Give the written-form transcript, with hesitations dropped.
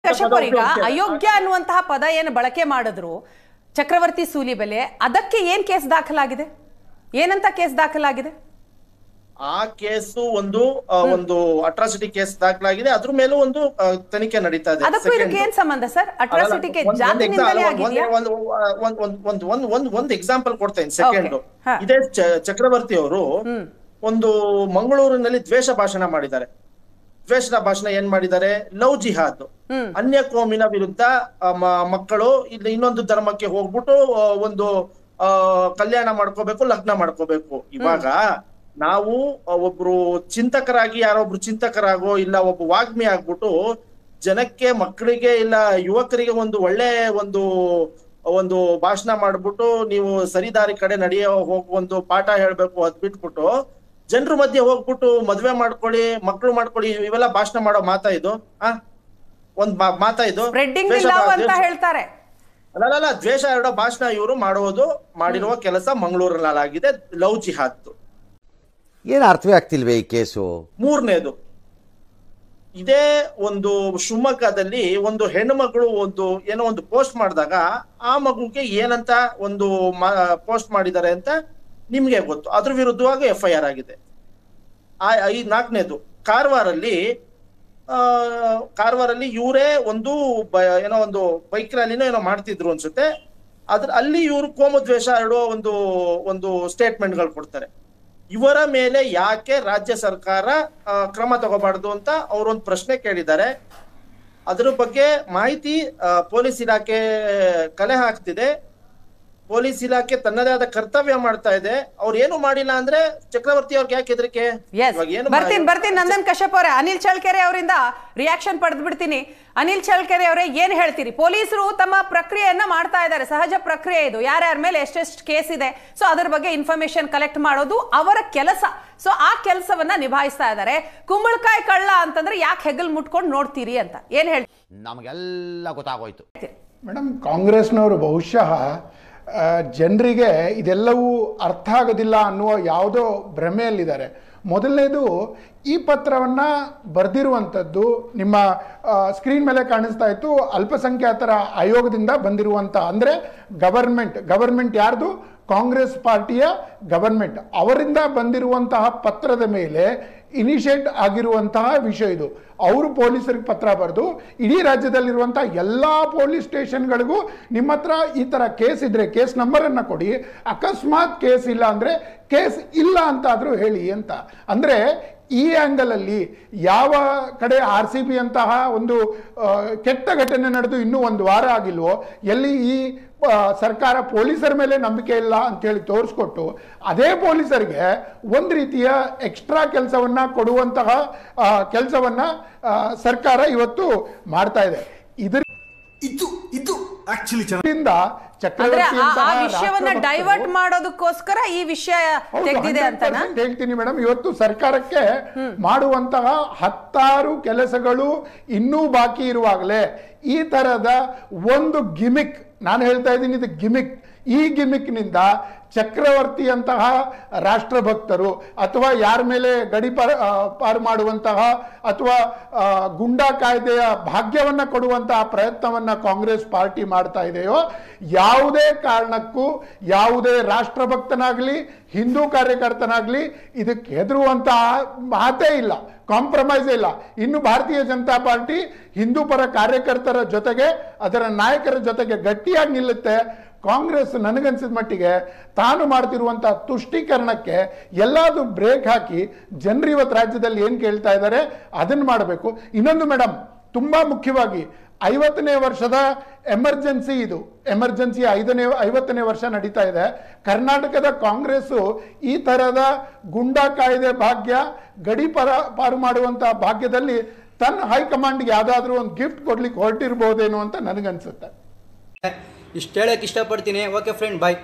ಕಶ್ಯಪ್ ಈಗ ಅಯೋಗ್ಯ ಅನ್ನುವಂತಹ ಪದ ಏನು ಬಳಕೆ ಮಾಡಿದ್ರು ಚಕ್ರವರ್ತಿ ಸೂಲಿಬೆಲೆ, ಅದಕ್ಕೆ ಏನ್ ಕೇಸ್ ದಾಖಲಾಗಿದೆ? ಏನಂತ ಕೇಸ್ ದಾಖಲಾಗಿದೆ? ಆ ಕೇಸು ಒಂದು ಅಟ್ರಾಸಿಟಿ ಕೇಸ್ ದಾಖಲಾಗಿದೆ. ಅದ್ರ ಮೇಲೂ ಒಂದು ತನಿಖೆ ನಡೀತಾ ಇದೆ. ಅದಕ್ಕೂ ಇದಕ್ಕೆ ಏನ್ ಸಂಬಂಧ ಸರ್? ಅಟ್ರಾಸಿಟಿಗೆ ಜಾತಿನಿಂದಲೇ ಆಗಿದೆಯಾ? ಒಂದು ಎಕ್ಸಾಂಪಲ್ ಕೊಡ್ತೇನೆ. ಸೆಕೆಂಡ್, ಇದೇ ಚಕ್ರವರ್ತಿ ಅವರು ಒಂದು ಮಂಗಳೂರಿನಲ್ಲಿ ದ್ವೇಷ ಭಾಷಣ ಮಾಡಿದ್ದಾರೆ. ದ್ವೇಷದ ಭಾಷಣ ಏನ್ ಮಾಡಿದ್ದಾರೆ? ಲವ್ ಜಿಹಾದ್, ಅನ್ಯ ಕೋಮಿನ ವಿರುದ್ಧ ಮಕ್ಕಳು ಇಲ್ಲಿ ಇನ್ನೊಂದು ಧರ್ಮಕ್ಕೆ ಹೋಗ್ಬಿಟ್ಟು ಒಂದು ಕಲ್ಯಾಣ ಮಾಡ್ಕೋಬೇಕು, ಲಗ್ನ ಮಾಡ್ಕೋಬೇಕು. ಇವಾಗ ನಾವು ಒಬ್ರು ಚಿಂತಕರಾಗಿ ಯಾರೊಬ್ರು ಚಿಂತಕರಾಗೋ ಇಲ್ಲ ಒಬ್ಬ ವಾಗ್ಮಿ ಆಗ್ಬಿಟ್ಟು ಜನಕ್ಕೆ, ಮಕ್ಕಳಿಗೆ ಇಲ್ಲ ಯುವಕರಿಗೆ ಒಂದು ಒಳ್ಳೆ ಒಂದು ಭಾಷಣ ಮಾಡ್ಬಿಟ್ಟು ನೀವು ಸರಿದಾರಿ ಕಡೆ ನಡೆಯೋ ಒಂದು ಪಾಠ ಹೇಳ್ಬೇಕು, ಅದ್ ಬಿಟ್ಬಿಟ್ಟು ಜನರ ಮಧ್ಯೆ ಹೋಗ್ಬಿಟ್ಟು ಮದ್ವೆ ಮಾಡ್ಕೊಳ್ಳಿ, ಮಕ್ಕಳು ಮಾಡ್ಕೊಳ್ಳಿ, ಇವೆಲ್ಲ ಭಾಷಣ ಮಾಡೋ ಮಾತಾ ಇದು? ಒಂದ್ ಮಾತಾ ಇದು? ಹೇಳ್ತಾರೆ. ಅಲ್ಲ, ದ್ವೇಷ ಎರಡೋ ಭಾಷಣ ಇವರು ಮಾಡಿರುವ ಕೆಲಸ ಮಂಗಳೂರಲ್ಲಾಗಿದೆ. ಲವ್ ಜಿಹಾದ್ ಏನು ಅರ್ಥವೇ ಆಗ್ತಿಲ್ವೇ ಈ ಕೇಸು? ಮೂರನೇದು, ಇದೇ ಒಂದು ಶಿವಮೊಗ್ಗದಲ್ಲಿ ಒಂದು ಹೆಣ್ಣು ಮಗಳು ಏನೋ ಒಂದು ಪೋಸ್ಟ್ ಮಾಡಿದಾಗ ಆ ಮಗುಗೆ ಏನಂತ ಒಂದು ಪೋಸ್ಟ್ ಮಾಡಿದ್ದಾರೆ ಅಂತ ನಿಮ್ಗೆ ಗೊತ್ತು. ಅದ್ರ ವಿರುದ್ಧವಾಗಿ FIR ಆಗಿದೆ. ನಾಲ್ಕನೇದು, ಕಾರವಾರಲ್ಲಿ ಇವರೇ ಏನೋ ಒಂದು ಬೈಕ್ ರ್ಯಾಲಿನೋ ಏನೋ ಮಾಡ್ತಿದ್ರು ಅನ್ಸುತ್ತೆ. ಅಲ್ಲಿ ಇವರು ಕೋಮುದ್ವೇಷ ಎರಡೋ ಒಂದು ಸ್ಟೇಟ್ಮೆಂಟ್ಗಳು ಕೊಡ್ತಾರೆ. ಇವರ ಮೇಲೆ ಯಾಕೆ ರಾಜ್ಯ ಸರ್ಕಾರ ಕ್ರಮ ತಗೋಬಾರ್ದು ಅಂತ ಅವರೊಂದು ಪ್ರಶ್ನೆ ಕೇಳಿದ್ದಾರೆ. ಅದ್ರ ಬಗ್ಗೆ ಮಾಹಿತಿ ಪೊಲೀಸ್ ಇಲಾಖೆ ಕಲೆ ಹಾಕ್ತಿದೆ. ಪೊಲೀಸ್ ಇಲಾಖೆ ತನ್ನದೇ ಆದ ಕರ್ತವ್ಯ ಮಾಡ್ತಾ ಇದೆ. ಅವ್ರು ಏನು ಮಾಡಿಲ್ಲ ಅಂದ್ರೆ ಚಕ್ರವರ್ತಿ ಅವ್ರಿಗೆ ಯಾಕೆ ಹೆದರಿಕೆ? ಬರ್ತೀನಿ ನಂದನ್ ಕಶ್ಯಪ್ ಅವರೇ, ಅನಿಲ್ ಚಳ್ಕೆರೆ ಅವರಿಂದ ರಿಯಾಕ್ಷನ್ ಪಡೆದು ಬಿಡ್ತೀನಿ. ಅನಿಲ್ ಚಳ್ಕೆರೆ ಅವರೇ, ಏನ್ ಹೇಳ್ತೀರಿ? ಪೊಲೀಸರು ತಮ್ಮ ಪ್ರಕ್ರಿಯೆಯನ್ನ ಮಾಡ್ತಾ ಇದ್ದಾರೆ, ಸಹಜ ಪ್ರಕ್ರಿಯೆ ಇದು. ಯಾರ್ಯಾರ ಮೇಲೆ ಎಷ್ಟೆಷ್ಟು ಕೇಸ್ ಇದೆ, ಸೊ ಅದ್ರ ಬಗ್ಗೆ ಇನ್ಫಾರ್ಮೇಶನ್ ಕಲೆಕ್ಟ್ ಮಾಡೋದು ಅವರ ಕೆಲಸ. ಸೊ ಆ ಕೆಲಸವನ್ನ ನಿಭಾಯಿಸ್ತಾ ಇದ್ದಾರೆ. ಕುಂಬಳಕಾಯಿ ಕಳ್ಳ ಅಂತಂದ್ರೆ ಯಾಕೆ ಹೆಗಲ್ ಮುಟ್ಕೊಂಡು ನೋಡ್ತೀರಿ ಅಂತ ಏನ್ ಹೇಳ್ತೀರಿ? ನಮಗೆಲ್ಲ ಗೊತ್ತಾಗೋಯ್ತು ಮೇಡಮ್. ಕಾಂಗ್ರೆಸ್ನವರು ಬಹುಶಃ ಜನರಿಗೆ ಇದೆಲ್ಲವೂ ಅರ್ಥ ಆಗೋದಿಲ್ಲ ಅನ್ನುವ ಯಾವುದೋ ಭ್ರಮೆಯಲ್ಲಿದ್ದಾರೆ. ಮೊದಲನೇದು, ಈ ಪತ್ರವನ್ನು ಬರೆದಿರುವಂಥದ್ದು ನಿಮ್ಮ ಸ್ಕ್ರೀನ್ ಮೇಲೆ ಕಾಣಿಸ್ತಾ ಇತ್ತು, ಅಲ್ಪಸಂಖ್ಯಾತರ ಆಯೋಗದಿಂದ ಬಂದಿರುವಂಥ, ಅಂದರೆ ಗವರ್ಮೆಂಟ್ ಯಾರ್ದು? ಕಾಂಗ್ರೆಸ್ ಪಾರ್ಟಿಯ ಗವರ್ಮೆಂಟ್ ಅವರಿಂದ ಬಂದಿರುವಂತಹ ಪತ್ರದ ಮೇಲೆ ಇನಿಷಿಯೇಟ್ ಆಗಿರುವಂತಹ ವಿಷಯ ಇದು. ಅವರು ಪೊಲೀಸರಿಗೆ ಪತ್ರ ಬರೆದು ಇಡೀ ರಾಜ್ಯದಲ್ಲಿರುವಂಥ ಎಲ್ಲ ಪೊಲೀಸ್ ಸ್ಟೇಷನ್ಗಳಿಗೂ ನಿಮ್ಮ ಹತ್ರ ಈ ಥರ ಕೇಸ್ ಇದ್ದರೆ ಕೇಸ್ ನಂಬರನ್ನು ಕೊಡಿ, ಅಕಸ್ಮಾತ್ ಕೇಸ್ ಇಲ್ಲ ಅಂದರೆ ಕೇಸ್ ಇಲ್ಲ ಅಂತಾದರೂ ಹೇಳಿ ಅಂತ. ಅಂದರೆ ಈ ಆ್ಯಂಗಲಲ್ಲಿ ಯಾವ ಕಡೆ RCB ಅಂತಹ ಒಂದು ಕೆಟ್ಟ ಘಟನೆ ನಡೆದು ಇನ್ನೂ ಒಂದು ವಾರ ಆಗಿಲ್ವೋ, ಎಲ್ಲಿ ಈ ಸರ್ಕಾರ ಪೊಲೀಸರ ಮೇಲೆ ನಂಬಿಕೆ ಇಲ್ಲ ಅಂತೇಳಿ ತೋರಿಸ್ಕೊಟ್ಟು ಅದೇ ಪೊಲೀಸರಿಗೆ ಒಂದು ರೀತಿಯ ಎಕ್ಸ್ಟ್ರಾ ಕೆಲಸವನ್ನು ಕೊಡುವಂತಹ ಕೆಲಸವನ್ನು ಸರ್ಕಾರ ಇವತ್ತು ಮಾಡ್ತಾ ಇದೆ. ವಿಷಯವನ್ನ ಡೈವರ್ಟ್ ಮಾಡೋದಕ್ಕೋಸ್ಕರ ಈ ವಿಷಯ ತೆಗೆದಿದೆ ಅಂತ ಹೇಳ್ತೀನಿ ಮೇಡಮ್. ಇವತ್ತು ಸರ್ಕಾರಕ್ಕೆ ಮಾಡುವಂತಹ 10 ಕೆಲಸಗಳು ಇನ್ನೂ ಬಾಕಿ ಇರುವಾಗಲೇ ಈ ತರದ ಒಂದು ಗಿಮಿಕ್, ನಾನು ಹೇಳ್ತಾ ಇದ್ದೀನಿ ಇದು ಗಿಮಿಕ್, ಈ ಗಿಮಿಕ್ನಿಂದ ಚಕ್ರವರ್ತಿಯಂತಹ ರಾಷ್ಟ್ರಭಕ್ತರು ಅಥವಾ ಯಾರ ಮೇಲೆ ಗಡಿ ಪಾರು ಮಾಡುವಂತಹ ಅಥವಾ ಗುಂಡಾ ಕಾಯ್ದೆಯ ಭಾಗ್ಯವನ್ನು ಕೊಡುವಂತಹ ಪ್ರಯತ್ನವನ್ನು ಕಾಂಗ್ರೆಸ್ ಪಾರ್ಟಿ ಮಾಡ್ತಾ ಇದೆಯೋ, ಯಾವುದೇ ಕಾರಣಕ್ಕೂ ಯಾವುದೇ ರಾಷ್ಟ್ರಭಕ್ತನಾಗಲಿ ಹಿಂದೂ ಕಾರ್ಯಕರ್ತನಾಗಲಿ ಇದಕ್ಕೆ ಹೆದರುವಂತಹ ಮಾತೇ ಇಲ್ಲ, ಕಾಂಪ್ರಮೈಸ್ ಇಲ್ಲ. ಇನ್ನು ಭಾರತೀಯ ಜನತಾ ಪಾರ್ಟಿ ಹಿಂದೂ ಪರ ಕಾರ್ಯಕರ್ತರ ಜೊತೆಗೆ ಅದರ ನಾಯಕರ ಜೊತೆಗೆ ಗಟ್ಟಿಯಾಗಿ ನಿಲ್ಲುತ್ತೆ. ಕಾಂಗ್ರೆಸ್ ನನಗನ್ಸಿದ ಮಟ್ಟಿಗೆ ತಾನು ಮಾಡ್ತಿರುವಂಥ ತುಷ್ಟೀಕರಣಕ್ಕೆ ಎಲ್ಲಾದರೂ ಬ್ರೇಕ್ ಹಾಕಿ ಜನರು ಇವತ್ತು ರಾಜ್ಯದಲ್ಲಿ ಏನು ಕೇಳ್ತಾ ಇದ್ದಾರೆ ಅದನ್ನು ಮಾಡಬೇಕು. ಇನ್ನೊಂದು ಮೇಡಮ್, ತುಂಬ ಮುಖ್ಯವಾಗಿ 50ನೇ ವರ್ಷದ ಎಮರ್ಜೆನ್ಸಿ, ಇದು ಎಮರ್ಜೆನ್ಸಿ 50ನೇ ವರ್ಷ ನಡೀತಾ ಇದೆ. ಕರ್ನಾಟಕದ ಕಾಂಗ್ರೆಸ್ಸು ಈ ಥರದ ಗುಂಡಾ ಕಾಯ್ದೆ ಭಾಗ್ಯ, ಗಡಿ ಪಾರು ಮಾಡುವಂಥ ಭಾಗ್ಯದಲ್ಲಿ ತನ್ನ ಹೈಕಮಾಂಡ್ಗೆ ಯಾವುದಾದ್ರೂ ಒಂದು ಗಿಫ್ಟ್ ಕೊಡ್ಲಿಕ್ಕೆ ಹೊರಟಿರ್ಬೋದೇನೋ ಅಂತ ನನಗನ್ಸುತ್ತೆ. ಇಷ್ಟು ಹೇಳಕ್ಕೆ ಇಷ್ಟಪಡ್ತೀನಿ. ಓಕೆ ಫ್ರೆಂಡ್, ಬಾಯ್.